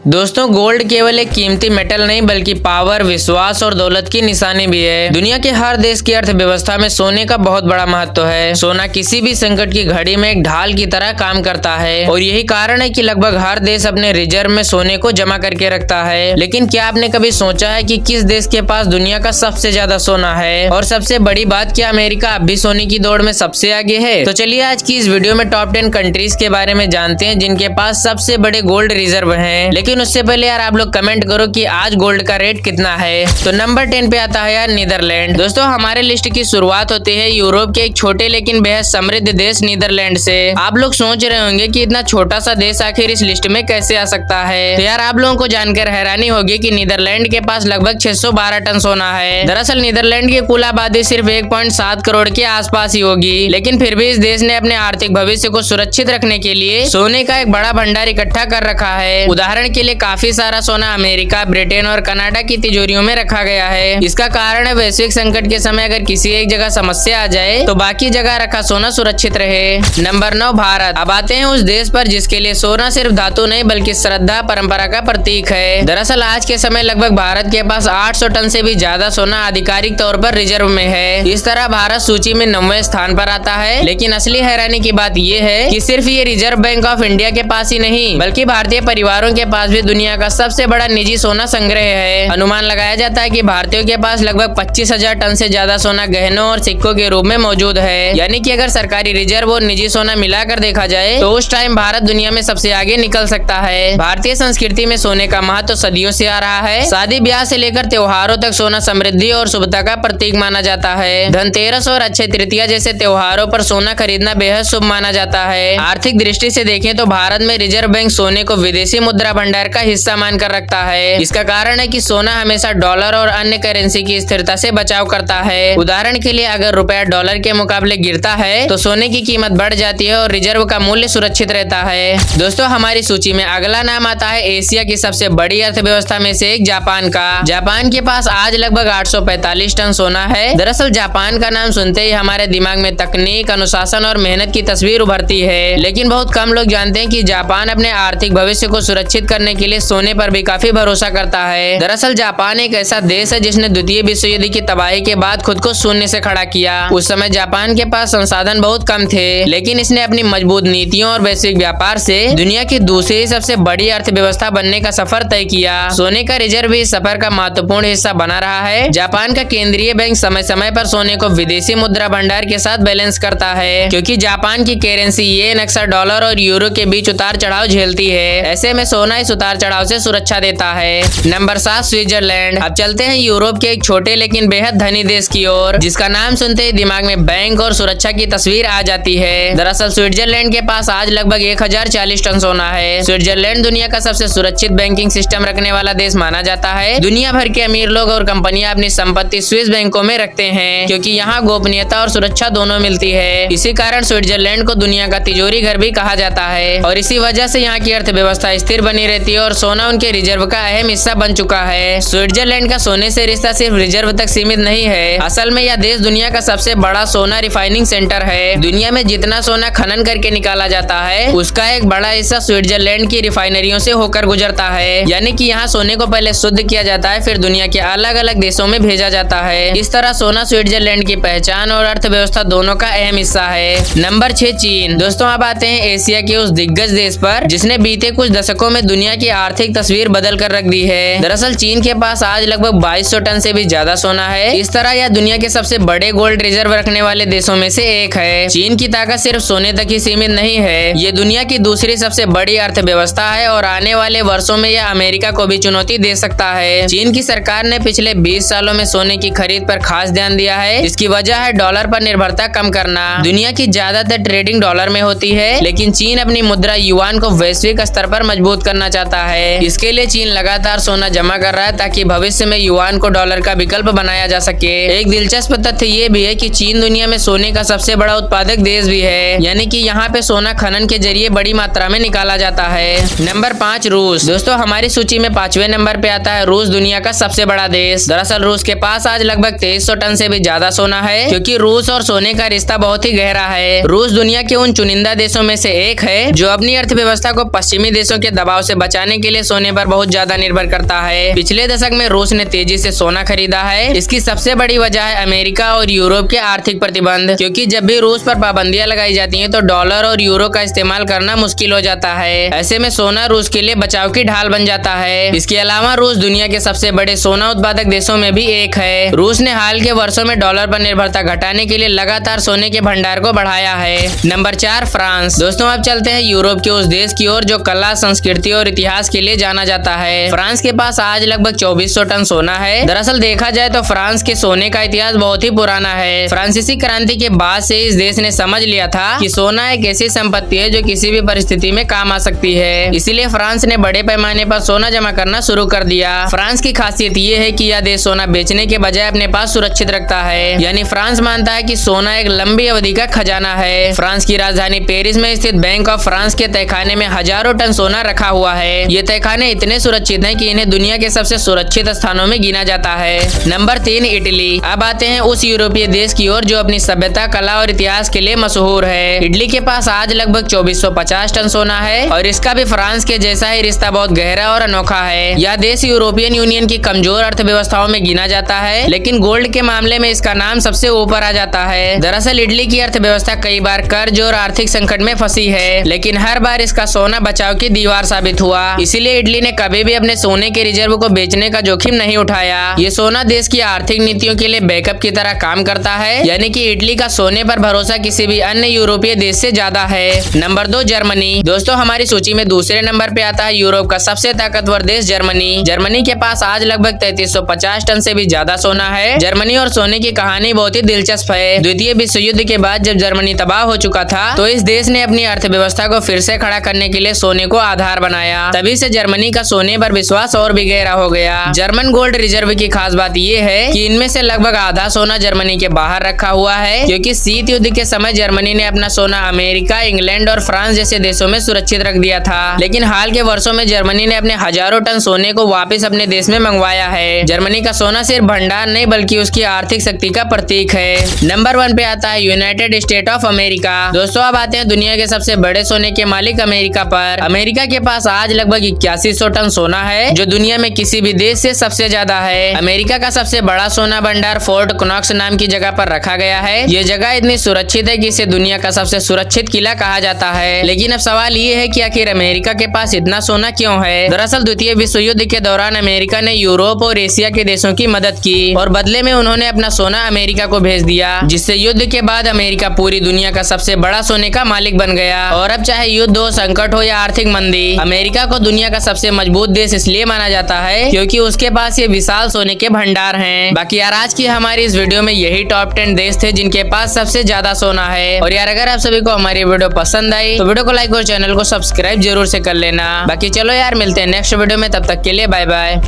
दोस्तों, गोल्ड केवल एक कीमती मेटल नहीं बल्कि पावर, विश्वास और दौलत की निशानी भी है। दुनिया के हर देश की अर्थव्यवस्था में सोने का बहुत बड़ा महत्व है। सोना किसी भी संकट की घड़ी में एक ढाल की तरह काम करता है और यही कारण है कि लगभग हर देश अपने रिजर्व में सोने को जमा करके रखता है। लेकिन क्या आपने कभी सोचा है कि किस देश के पास दुनिया का सबसे ज्यादा सोना है? और सबसे बड़ी बात, क्या अमेरिका अब भी सोने की दौड़ में सबसे आगे है? तो चलिए आज की इस वीडियो में टॉप 10 कंट्रीज के बारे में जानते हैं जिनके पास सबसे बड़े गोल्ड रिजर्व हैं। लेकिन उससे पहले यार आप लोग कमेंट करो कि आज गोल्ड का रेट कितना है। तो नंबर 10 पे आता है यार नीदरलैंड। दोस्तों, हमारे लिस्ट की शुरुआत होती है यूरोप के एक छोटे लेकिन बेहद समृद्ध देश नीदरलैंड से। आप लोग सोच रहे होंगे कि इतना छोटा सा देश आखिर इस लिस्ट में कैसे आ सकता है। तो यार आप लोगों को जानकर हैरानी होगी कि नीदरलैंड के पास लगभग 612 टन सोना है। दरअसल नीदरलैंड की कुल आबादी सिर्फ 1.7 करोड़ के आसपास ही होगी, लेकिन फिर भी इस देश ने अपने आर्थिक भविष्य को सुरक्षित रखने के लिए सोने का एक बड़ा भंडार इकट्ठा कर रखा है। उदाहरण के लिए काफी सारा सोना अमेरिका, ब्रिटेन और कनाडा की तिजोरियों में रखा गया है। इसका कारण है वैश्विक संकट के समय अगर किसी एक जगह समस्या आ जाए तो बाकी जगह रखा सोना सुरक्षित रहे। नंबर 9 भारत। अब आते हैं उस देश पर जिसके लिए सोना सिर्फ धातु नहीं बल्कि श्रद्धा, परंपरा का प्रतीक है। दरअसल आज के समय लगभग भारत के पास 800 टन से भी ज्यादा सोना आधिकारिक तौर पर रिजर्व में है। इस तरह भारत सूची में 9वें स्थान पर आता है। लेकिन असली हैरानी की बात यह है कि सिर्फ ये रिजर्व बैंक ऑफ इंडिया के पास ही नहीं बल्कि भारतीय परिवारों के पास भी दुनिया का सबसे बड़ा निजी सोना संग्रह है। अनुमान लगाया जाता है कि भारतीयों के पास लगभग 25,000 टन से ज्यादा सोना गहनों और सिक्कों के रूप में मौजूद है। यानी कि अगर सरकारी रिजर्व और निजी सोना मिलाकर देखा जाए तो उस टाइम भारत दुनिया में सबसे आगे निकल सकता है। भारतीय संस्कृति में सोने का महत्व सदियों से आ रहा है। शादी ब्याह से लेकर त्योहारों तक सोना समृद्धि और शुभता का प्रतीक माना जाता है। धनतेरस और अक्षय तृतीया जैसे त्योहारों पर सोना खरीदना बेहद शुभ माना जाता है। आर्थिक दृष्टि से देखें तो भारत में रिजर्व बैंक सोने को विदेशी मुद्रा भंडार का हिस्सा मानकर रखता है। इसका कारण है कि सोना हमेशा डॉलर और अन्य करेंसी की स्थिरता से बचाव करता है। उदाहरण के लिए अगर रुपया डॉलर के मुकाबले गिरता है तो सोने की कीमत बढ़ जाती है और रिजर्व का मूल्य सुरक्षित रहता है। दोस्तों, हमारी सूची में अगला नाम आता है एशिया की सबसे बड़ी अर्थव्यवस्था में से एक जापान का। जापान के पास आज लगभग 845 टन सोना है। दरअसल जापान का नाम सुनते ही हमारे दिमाग में तकनीक, अनुशासन और मेहनत की तस्वीर उभरती है। लेकिन बहुत कम लोग जानते हैं कि जापान अपने आर्थिक भविष्य को सुरक्षित करने के लिए सोने पर भी काफी भरोसा करता है। दरअसल जापान एक ऐसा देश है जिसने द्वितीय विश्व युद्ध की तबाही के बाद खुद को शून्य से खड़ा किया। उस समय जापान के पास संसाधन बहुत कम थे, लेकिन इसने अपनी मजबूत नीतियों और वैश्विक व्यापार से दुनिया की दूसरी सबसे बड़ी अर्थव्यवस्था बनने का सफर तय किया। सोने का रिजर्व भी इस सफर का महत्वपूर्ण हिस्सा बना रहा है। जापान का केंद्रीय बैंक समय समय पर सोने को विदेशी मुद्रा भंडार के साथ बैलेंस करता है, क्योंकि जापान की करेंसी येन अक्सर डॉलर और यूरो के बीच उतार चढ़ाव झेलती है। ऐसे में सोना इस उतार चढ़ाव से सुरक्षा देता है। Number 7 Switzerland. अब चलते हैं यूरोप के एक छोटे लेकिन बेहद धनी देश की ओर, जिसका नाम सुनते ही दिमाग में बैंक और सुरक्षा की तस्वीर आ जाती है। दरअसल स्विट्जरलैंड के पास आज लगभग 1040 टन सोना है। स्विट्जरलैंड दुनिया का सबसे सुरक्षित बैंकिंग सिस्टम रखने वाला देश माना जाता है। दुनिया भर के अमीर लोग और कंपनियां अपनी संपत्ति स्विस बैंकों में रखते हैं, क्योंकि यहाँ गोपनीयता और सुरक्षा दोनों मिलती है। इसी कारण स्विट्जरलैंड को दुनिया का तिजोरी घर भी कहा जाता है और इसी वजह से यहाँ की अर्थव्यवस्था स्थिर बनी रहती है और सोना उनके रिजर्व का अहम हिस्सा बन चुका है। स्विट्जरलैंड का सोने से रिश्ता सिर्फ रिजर्व तक सीमित नहीं है। असल में यह देश दुनिया का सबसे बड़ा सोना रिफाइनिंग सेंटर है। दुनिया में जितना सोना खनन करके निकाला जाता है उसका एक बड़ा हिस्सा स्विट्जरलैंड की रिफाइनरियों से होकर गुजरता है। यानी कि यहाँ सोने को पहले शुद्ध किया जाता है, फिर दुनिया के अलग अलग देशों में भेजा जाता है। इस तरह सोना स्विट्जरलैंड की पहचान और अर्थव्यवस्था दोनों का अहम हिस्सा है। नंबर 6 चीन। दोस्तों, अब आते हैं एशिया के उस दिग्गज देश पर जिसने बीते कुछ दशकों में दुनिया की आर्थिक तस्वीर बदल कर रख दी है। दरअसल चीन के पास आज लगभग 2200 टन से भी ज्यादा सोना है। इस तरह यह दुनिया के सबसे बड़े गोल्ड रिजर्व रखने वाले देशों में से एक है। चीन की ताकत सिर्फ सोने तक ही सीमित नहीं है, ये दुनिया की दूसरी सबसे बड़ी अर्थव्यवस्था है और आने वाले वर्षों में यह अमेरिका को भी चुनौती दे सकता है। चीन की सरकार ने पिछले 20 सालों में सोने की खरीद पर खास ध्यान दिया है। इसकी वजह है डॉलर पर निर्भरता कम करना। दुनिया की ज्यादातर ट्रेडिंग डॉलर में होती है, लेकिन चीन अपनी मुद्रा युआन को वैश्विक स्तर पर मजबूत करना चाहता है। इसके लिए चीन लगातार सोना जमा कर रहा है ताकि भविष्य में युआन को डॉलर का विकल्प बनाया जा सके। एक दिलचस्प तथ्य ये भी है कि चीन दुनिया में सोने का सबसे बड़ा उत्पादक देश भी है, यानी कि यहाँ पे सोना खनन के जरिए बड़ी मात्रा में निकाला जाता है। नंबर 5 रूस। दोस्तों, हमारी सूची में 5वें नंबर पे आता है रूस, दुनिया का सबसे बड़ा देश। दरअसल रूस के पास आज लगभग 2300 टन से भी ज्यादा सोना है, क्योंकि रूस और सोने का रिश्ता बहुत ही गहरा है। रूस दुनिया के उन चुनिंदा देशों में से एक है जो अपनी अर्थव्यवस्था को पश्चिमी देशों के दबाव से बचा बचाने के लिए सोने पर बहुत ज्यादा निर्भर करता है। पिछले दशक में रूस ने तेजी से सोना खरीदा है। इसकी सबसे बड़ी वजह है अमेरिका और यूरोप के आर्थिक प्रतिबंध, क्योंकि जब भी रूस पर पाबंदियां लगाई जाती हैं तो डॉलर और यूरो का इस्तेमाल करना मुश्किल हो जाता है। ऐसे में सोना रूस के लिए बचाव की ढाल बन जाता है। इसके अलावा रूस दुनिया के सबसे बड़े सोना उत्पादक देशों में भी एक है। रूस ने हाल के वर्षों में डॉलर पर निर्भरता घटाने के लिए लगातार सोने के भंडार को बढ़ाया है। Number 4 France. दोस्तों अब चलते हैं यूरोप के उस देश की ओर जो कला, संस्कृति और इतिहास के लिए जाना जाता है। फ्रांस के पास आज लगभग 2400 टन सोना है। दरअसल देखा जाए तो फ्रांस के सोने का इतिहास बहुत ही पुराना है। फ्रांसीसी क्रांति के बाद से इस देश ने समझ लिया था कि सोना एक ऐसी संपत्ति है जो किसी भी परिस्थिति में काम आ सकती है। इसीलिए फ्रांस ने बड़े पैमाने पर सोना जमा करना शुरू कर दिया। फ्रांस की खासियत ये है कि यह देश सोना बेचने के बजाय अपने पास सुरक्षित रखता है। यानी फ्रांस मानता है कि सोना एक लंबी अवधि का खजाना है। फ्रांस की राजधानी पेरिस में स्थित बैंक ऑफ फ्रांस के तहखाने में हजारों टन सोना रखा हुआ है। ये तहखाने इतने सुरक्षित हैं कि इन्हें दुनिया के सबसे सुरक्षित स्थानों में गिना जाता है। Number 3 Italy. अब आते हैं उस यूरोपीय देश की ओर जो अपनी सभ्यता, कला और इतिहास के लिए मशहूर है। इटली के पास आज लगभग 2450 टन सोना है और इसका भी फ्रांस के जैसा ही रिश्ता बहुत गहरा और अनोखा है। यह देश यूरोपियन यूनियन की कमजोर अर्थव्यवस्थाओं में गिना जाता है, लेकिन गोल्ड के मामले में इसका नाम सबसे ऊपर आ जाता है। दरअसल इटली की अर्थव्यवस्था कई बार कर्ज और आर्थिक संकट में फंसी है, लेकिन हर बार इसका सोना बचाव की दीवार साबित हुआ। इसीलिए इटली ने कभी भी अपने सोने के रिजर्व को बेचने का जोखिम नहीं उठाया। ये सोना देश की आर्थिक नीतियों के लिए बैकअप की तरह काम करता है, यानी कि इटली का सोने पर भरोसा किसी भी अन्य यूरोपीय देश से ज्यादा है। Number 2 Germany. दोस्तों हमारी सूची में दूसरे नंबर पे आता है यूरोप का सबसे ताकतवर देश जर्मनी। जर्मनी के पास आज लगभग 3350 टन से भी ज्यादा सोना है। जर्मनी और सोने की कहानी बहुत ही दिलचस्प है। द्वितीय विश्व युद्ध के बाद जब जर्मनी तबाह हो चुका था तो इस देश ने अपनी अर्थव्यवस्था को फिर से खड़ा करने के लिए सोने को आधार बनाया। तभी से जर्मनी का सोने पर विश्वास और भी गहरा हो गया। जर्मन गोल्ड रिजर्व की खास बात यह है कि इनमें से लगभग आधा सोना जर्मनी के बाहर रखा हुआ है, क्योंकि शीत युद्ध के समय जर्मनी ने अपना सोना अमेरिका, इंग्लैंड और फ्रांस जैसे देशों में सुरक्षित रख दिया था। लेकिन हाल के वर्षों में जर्मनी ने अपने हजारों टन सोने को वापस अपने देश में मंगवाया है। जर्मनी का सोना सिर्फ भंडार नहीं बल्कि उसकी आर्थिक शक्ति का प्रतीक है। नंबर 1 पे आता है यूनाइटेड स्टेट ऑफ अमेरिका। दोस्तों अब आते हैं दुनिया के सबसे बड़े सोने के मालिक अमेरिका पर। अमेरिका के पास आज लगभग 8100 टन सोना है, जो दुनिया में किसी भी देश से सबसे ज्यादा है। अमेरिका का सबसे बड़ा सोना भंडार फोर्ट कनॉक्स नाम की जगह पर रखा गया है। ये जगह इतनी सुरक्षित है कि इसे दुनिया का सबसे सुरक्षित किला कहा जाता है। लेकिन अब सवाल ये है कि आखिर अमेरिका के पास इतना सोना क्यों है? दरअसल द्वितीय विश्व युद्ध के दौरान अमेरिका ने यूरोप और एशिया के देशों की मदद की और बदले में उन्होंने अपना सोना अमेरिका को भेज दिया, जिससे युद्ध के बाद अमेरिका पूरी दुनिया का सबसे बड़ा सोने का मालिक बन गया। और अब चाहे युद्ध हो, संकट हो या आर्थिक मंदी, अमेरिका को दुनिया का सबसे मजबूत देश इसलिए माना जाता है क्योंकि उसके पास ये विशाल सोने के भंडार हैं। बाकी यार आज की हमारी इस वीडियो में यही टॉप 10 देश थे जिनके पास सबसे ज्यादा सोना है। और यार अगर आप सभी को हमारी वीडियो पसंद आई तो वीडियो को लाइक और चैनल को सब्सक्राइब जरूर से कर लेना। बाकी चलो यार मिलते हैं नेक्स्ट वीडियो में, तब तक के लिए बाय बाय।